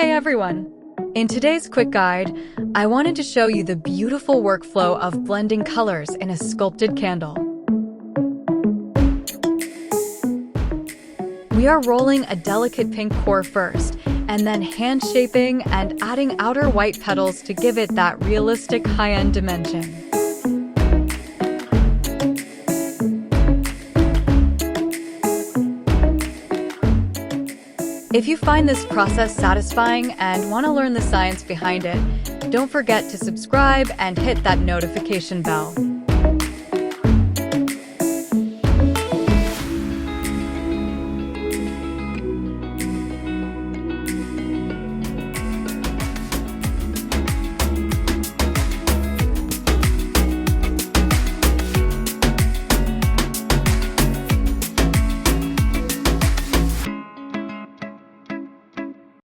Hey everyone! In today's quick guide, I wanted to show you the beautiful workflow of blending colors in a sculpted candle. We are rolling a delicate pink core first, and then hand shaping and adding outer white petals to give it that realistic high-end dimension. If you find this process satisfying and want to learn the science behind it, don't forget to subscribe and hit that notification bell.